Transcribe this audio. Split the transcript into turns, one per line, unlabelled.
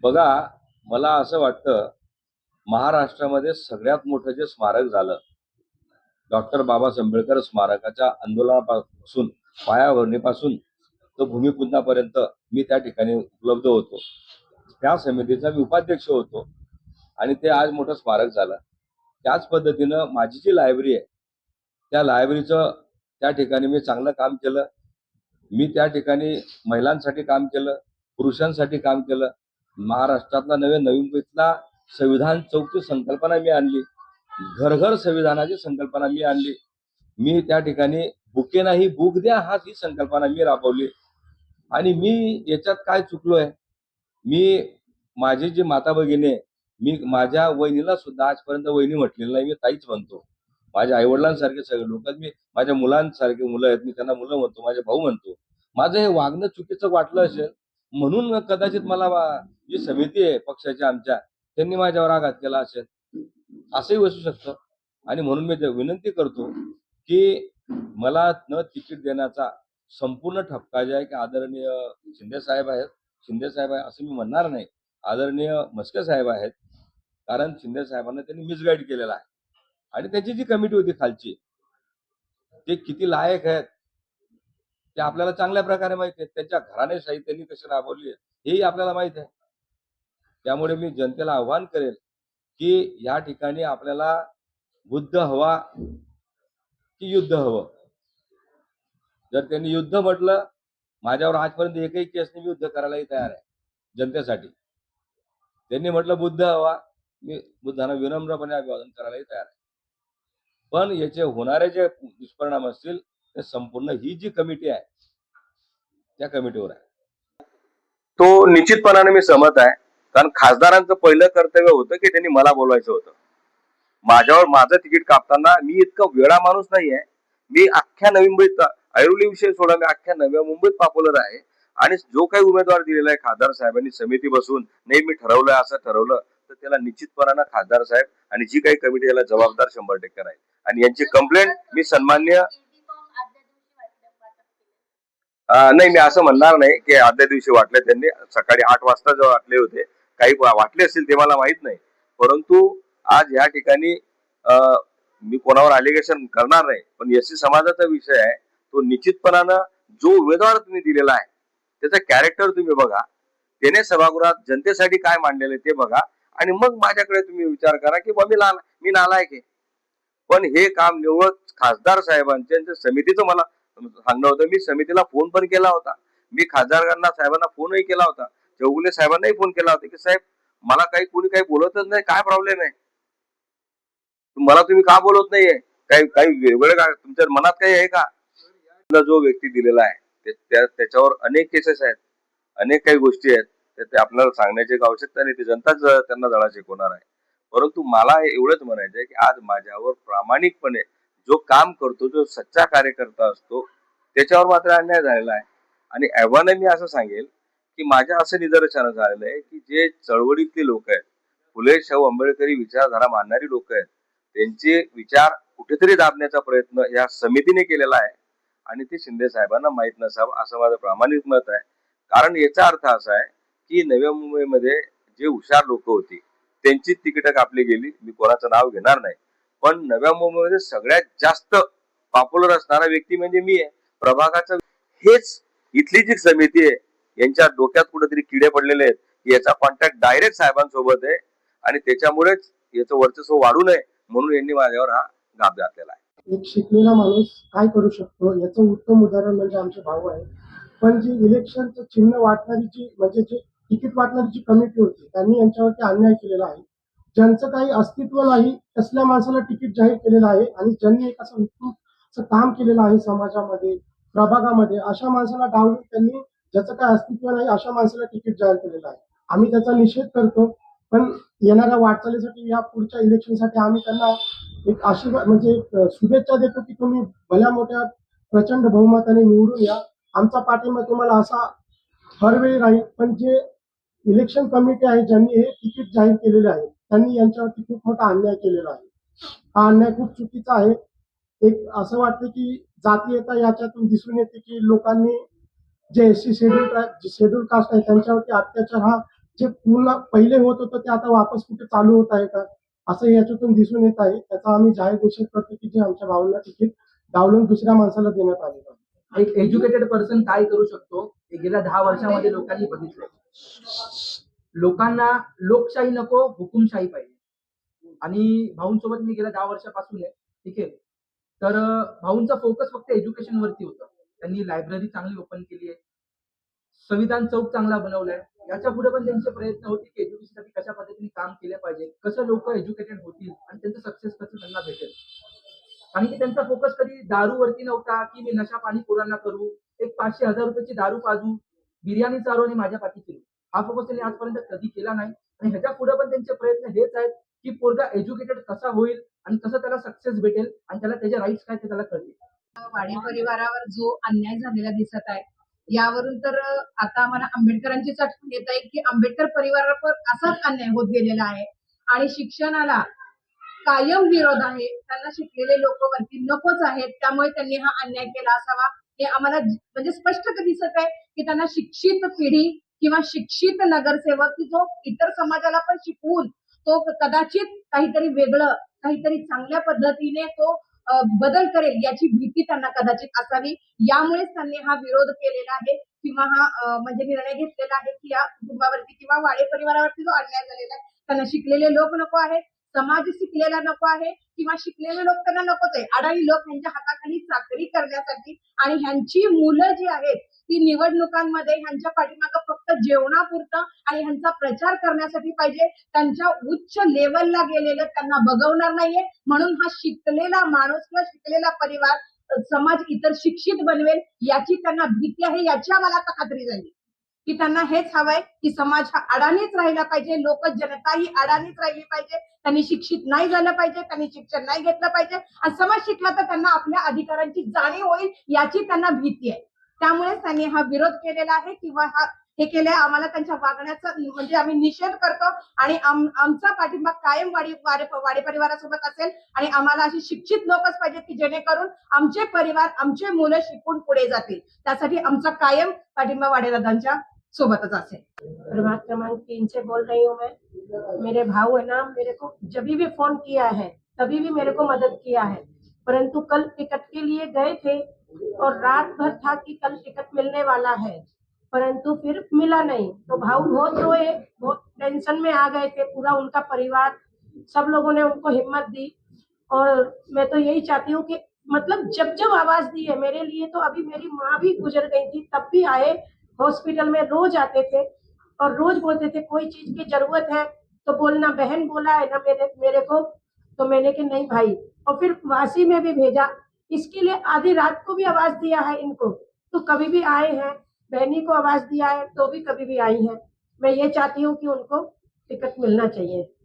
बघा, मला असं वाटतं, महाराष्ट्रामध्ये सगळ्यात मोठं जे स्मारक झालं, डॉक्टर बाबासाहेब आंबेडकर स्मारकाच्या आंदोलनापासून, पायाभरणीपासून तर भूमिपूजनापर्यंत मी त्या ठिकाणी उपलब्ध होतो. त्या समितीचा मी उपाध्यक्ष होतो आणि ते आज मोठं स्मारक झालं. त्याच पद्धतीनं माझी जी लायब्ररी आहे, त्या लायब्ररीचं त्या ठिकाणी मी चांगलं काम केलं. मी त्या ठिकाणी महिलांसाठी काम केलं, पुरुषांसाठी काम केलं. महाराष्ट्रातला नवी मुंबईतला संविधान चौकची संकल्पना मी आणली. घर घर संविधानाची संकल्पना मी आणली. मी त्या ठिकाणी बुके नाही बुक द्या हा ही संकल्पना मी राबवली. आणि मी याच्यात काय चुकलोय, मी माझी जी माता भगिनी आहे, मी माझ्या वहिनीला सुद्धा आजपर्यंत वहिनी म्हटलेलं नाही, मी ताईच म्हणतो. माझ्या आईवडिलांसारखे सगळे लोक आहेत, मी माझ्या मुलांसारखे मुलं आहेत, मी त्यांना मुलं म्हणतो, माझे भाऊ म्हणतो. माझं हे वागणं चुकीचं वाटलं असेल म्हणून कदाचित मला जी समिती आहे पक्षाच्या आमच्या, त्यांनी माझ्यावर आघात केला असेल, असंही असू शकतं. आणि म्हणून मी विनंती करतो की मला न तिकीट देण्याचा संपूर्ण ठपका जे आहे की आदरणीय शिंदे साहेब आहेत, शिंदे साहेब आहे असं मी म्हणणार नाही, आदरणीय मस्के साहेब आहेत. कारण शिंदे साहेबांना त्यांनी मिसगाईड केलेला आहे आणि त्याची जी कमिटी होती खालची, ते किती लायक आहेत ते आपल्याला चांगल्या प्रकारे माहिती आहे. त्यांच्या घराणेशाही त्यांनी कशी राबवली आहे हेही आपल्याला माहित आहे. त्यामुळे मी जनतेला आव्हान करेल की या ठिकाणी आपल्याला बुद्ध हवा की युद्ध हवं. जर त्यांनी युद्ध म्हटलं, माझ्यावर आजपर्यंत एकही केसने मी युद्ध करायलाही तयार आहे जनतेसाठी. त्यांनी म्हटलं बुद्ध हवा, मी बुद्धांना विनम्रपणे अभिवादन करायलाही तयार आहे. पण याचे होणारे जे दुष्परिणाम असतील ते संपूर्ण ही जी कमिटी आहे त्या कमिटीवर आहे. तो निश्चितपणाने मी सहमत आहे. कारण खासदारांचं पहिलं कर्तव्य होतं की त्यांनी मला बोलवायचं होतं. माझ्यावर माझं तिकीट कापताना मी इतका वेळा माणूस नाहीये. मी अख्ख्या नवी मुंबईत, ऐरोली विषय सोडा, मी अख्ख्या नव्या मुंबईत पॉप्युलर आहे. आणि जो काही उमेदवार दिलेला आहे खासदार साहेबांनी समिती बसून, नाही मी ठरवलंय असं ठरवलं, तर त्याला निश्चितपणानं खासदार साहेब आणि जी काही कमिटी याला जबाबदार 100% राहील. आणि यांची कंप्लेंट मी सन्मान्य नाही, मी असं म्हणणार नाही की आदल्या दिवशी वाटले. त्यांनी सकाळी 8 वाजता जो वाटले होते, काही वाटले असतील ते मला माहित नाही. परंतु आज या ठिकाणी मी कोणावर अलिगेशन करणार नाही, पण एससी समाजाचा विषय आहे. तो निश्चितपणानं जो उमेदवार तुम्ही दिलेला आहे त्याचं कॅरेक्टर तुम्ही बघा, त्याने सभागृहात जनतेसाठी काय मांडलेलं ते बघा, आणि मग माझ्याकडे तुम्ही विचार करा की मी नालायक आहे. पण हे काम निवळ खासदार साहेबांच्या समितीचं मला सांगणं होतं. मी समितीला फोन पण केला होता, मी खासदारांना साहेबांना फोनही केला होता, चौगुले साहेबांनाही फोन केला होता की साहेब मला कोणी काही बोलतच नाही, काय प्रॉब्लेम आहे, मला तुम्ही का बोलत नाहीये, काही वेगवेगळे का तुमच्या मनात काही आहे का. जो व्यक्ती दिलेला आहे त्याच्यावर अनेक केसेस आहेत, अनेक काही गोष्टी आहेत, ते आपल्याला सांगण्याची आवश्यकता नाही, ती जनताच त्यांना धडा शिकवणार आहे. परंतु मला एवढंच म्हणायचं आहे की आज माझ्यावर प्रामाणिकपणे जो काम करतो, जो सच्चा कार्यकर्ता असतो, त्याच्यावर मात्र अन्याय झालेला आहे. आणि एव्हाना मी असं सांगेल की माझ्या असं निदर्शनास झालेलं आहे की जे चळवळीतले लोक आहेत, फुले शाहू आंबेडकरी विचारधारा मानणारी लोक आहेत, त्यांचे विचार कुठेतरी दाबण्याचा प्रयत्न या समितीने केलेला आहे. आणि ते शिंदे साहेबांना माहीत नसावं असं माझं प्रामाणिक मत आहे. कारण याचा अर्थ असा आहे की नव्या मुंबईमध्ये जे हुशार लोक होती त्यांची तिकीट कापली गेली. मी कोणाचं नाव घेणार नाही, पण नव्या मुंबईमध्ये सगळ्यात जास्त पॉप्युलर असणारा व्यक्ती म्हणजे मी आहे प्रभागाचं. हेच इथली जी समिती आहे यांच्या डोक्यात कुठेतरी किडे पडलेले आहेत, याचा कॉन्टॅक्ट डायरेक्ट साहेबांसोबत आहे आणि त्याच्यामुळेच याचं वर्चस्व वाढू नये म्हणून यांनी माझ्यावर हा घात घातलेला आहे.
एक शिकलेला माणूस काय करू शकतो याचं उत्तम उदाहरण म्हणजे आमचे भाऊ आहे. पण जी इलेक्शनचं चिन्ह वाटणारी जी म्हणजे जी तिकीट वाटणारी जी कमिटी होती त्यांनी यांच्यावरती अन्याय केलेला आहे. ज्यांचं काही अस्तित्व नाही तसल्या माणसाला तिकीट जाहीर केलेलं आहे आणि ज्यांनी एक असं उत्तम काम केलेलं आहे समाजामध्ये, प्रभागामध्ये, अशा माणसाला डावलून त्यांनी ज्याचं काही अस्तित्व नाही अशा माणसाला तिकीट जाहीर केलेलं आहे. आम्ही त्याचा निषेध करतो. पण येणाऱ्या वाटचालीसाठी या पुढच्या इलेक्शनसाठी आम्ही त्यांना एक आशीर्वाद म्हणजे शुभेच्छा देतो की तुम्ही भल्या मोठ्या प्रचंड बहुमताने निवडून या. आमचा पाठिंबा तुम्हाला असा हरवेळी राहील. पण जे इलेक्शन कमिटी आहे ज्यांनी हे तिकीट जाहीर केलेले आहे त्यांनी यांच्यावरती खूप मोठा अन्याय केलेला आहे. हा अन्याय खूप चुकीचा आहे. एक असं वाटतं की जातीयता याच्यातून दिसून येते की लोकांनी जे एससी शेड्यूल कास्ट आहे त्यांच्यावरती अत्याचार हा जे पूर्ण पहिले होत होतं ते आता वापस कुठे चालू होत आहे का, असं याच्यातून दिसून येत आहे. त्याचा आम्ही जाहीर निषेध करतो की जे आमच्या भावांना तिकीट डावलून दुसऱ्या माणसाला देण्यात आलेलं आहे.
एक एज्युकेटेड पर्सन काय करू शकतो हे गेल्या 10 वर्षामध्ये लोकांनी बघितलंय. लोकांना लोकशाही नको, हुकुमशाही पाहिजे. आणि भाऊंसोबत मी गेल्या 10 वर्षापासून आहे, ठीक आहे. तर भाऊंचा फोकस फक्त एज्युकेशन वरती होता. त्यांनी लायब्ररी चांगली ओपन केली आहे, संविधान चौक चांगला बनवलाय. याच्या पुढे पण त्यांचे प्रयत्न होते की एज्युकेशनसाठी कशा पद्धतीने काम केले पाहिजे, कसं लोक एज्युकेटेड होतील आणि त्यांचं सक्सेस कसं त्यांना भेटेल. कारण की त्यांचा फोकस कधी दारूवरती नव्हता की मी नशा पाणी पोरांना करू, एक 500-1000 रुपयाची दारू पाजू, बिर्याणी चारू आणि माझ्या पाठी फिरू. हा फोकस त्यांनी आजपर्यंत कधी केला नाही. आणि ह्याच्या पुढे पण त्यांचे प्रयत्न हेच आहेत की पोरगा एज्युकेटेड कसा होईल आणि कसं त्याला सक्सेस भेटेल आणि त्याला त्याचे राईट्स काय ते त्याला कळतील.
वाडे परिवारावर जो अन्याय झालेला दिसत आहे यावरून तर आता आम्हाला आंबेडकरांचीच आठवण येत आहे की आंबेडकर परिवारावर असाच अन्याय होत गेलेला आहे आणि शिक्षणाला कायम विरोध आहे. त्यांना शिकलेले लोक वरती नकोच आहेत, त्यामुळे त्यांनी हा अन्याय केला असावा हे आम्हाला म्हणजे स्पष्ट दिसत आहे की त्यांना शिक्षित पिढी किंवा शिक्षित नगरसेवक की जो इतर समाजाला पण शिकवून तो कदाचित काहीतरी वेगळं काहीतरी चांगल्या पद्धतीने तो बदल करेल याची भीती त्यांना कदाचित असावी. यामुळेच त्यांनी हा विरोध केलेला आहे किंवा हा म्हणजे निर्णय घेतलेला आहे की या कुटुंबावरती किंवा वाडे परिवारावरती जो अन्याय झालेला आहे त्यांना शिकलेले लोक नको आहेत, समाज शिकलेला नको आहे किंवा शिकलेले लोक त्यांना नकोच आहे. अडाणी लोक ह्यांच्या हाताखाली चाकरी करण्यासाठी आणि ह्यांची मुलं जी आहेत ती निवडणुकांमध्ये ह्यांच्या पाठीमागं फक्त जेवणापुरतं आणि ह्यांचा प्रचार करण्यासाठी पाहिजे. त्यांच्या उच्च लेवलला गेलेलं त्यांना बघवणार नाहीये. म्हणून हा शिकलेला माणूस किंवा शिकलेला परिवार समाज इतर शिक्षित बनवेल याची त्यांना भीती आहे. याची आम्हाला आता खात्री झाली की त्यांना हेच हवंय की समाज हा अडाणीच राहिला पाहिजे, लोक जनता ही अडाणीच राहिली पाहिजे. त्यांनी शिक्षित नाही झालं पाहिजे, त्यांनी शिक्षण नाही घेतलं पाहिजे आणि समाज शिकला तर त्यांना आपल्या अधिकारांची जाणीव होईल याची त्यांना भीती आहे. त्यामुळेच त्यांनी हा विरोध केलेला आहे किंवा हा हे केलंय. आम्हाला त्यांच्या वागण्याचा म्हणजे आम्ही निषेध करतो आणि आमचा पाठिंबा कायम वाडे परिवारासोबत असेल आणि आम्हाला अशी शिक्षित लोकच पाहिजेत की जेणेकरून आमचे परिवार आमचे मुलं शिकून पुढे जातील. त्यासाठी आमचा कायम पाठिंबा वाडेदादांच्या सोबतच असेल.
प्रभाग क्रमांक 3 से बोल रही हूँ मैं। मेरे भाऊ है ना, मेरे को जब भी फोन किया है तभी भी मेरे को मदद किया है, परंतु कल टिकट के लिए गए थे और रात भर था कि कल टिकट मिलने वाला है, परंतु फिर मिला नहीं। तो भाऊ बहुत रोए, बहुत टेंशन में आ गए थे, पूरा उनका परिवार, सब लोगों ने उनको हिम्मत दी। और मैं तो यही चाहती हूँ कि मतलब जब जब आवाज दी है मेरे लिए, तो अभी मेरी माँ भी गुजर गई थी तब भी आए, हॉस्पिटल में रोज आते थे और रोज बोलते थे कोई चीज की जरूरत है तो बोलना, बहन बोला है ना मेरे को। तो मैंने कि नहीं भाई, और फिर वासी में भी भेजा, इसके लिए आधी रात को भी आवाज दिया है इनको, तो कभी भी आए हैं। बहनी को आवाज दिया है तो भी कभी भी आई है। मैं ये चाहती हूँ कि उनको टिकट मिलना चाहिए।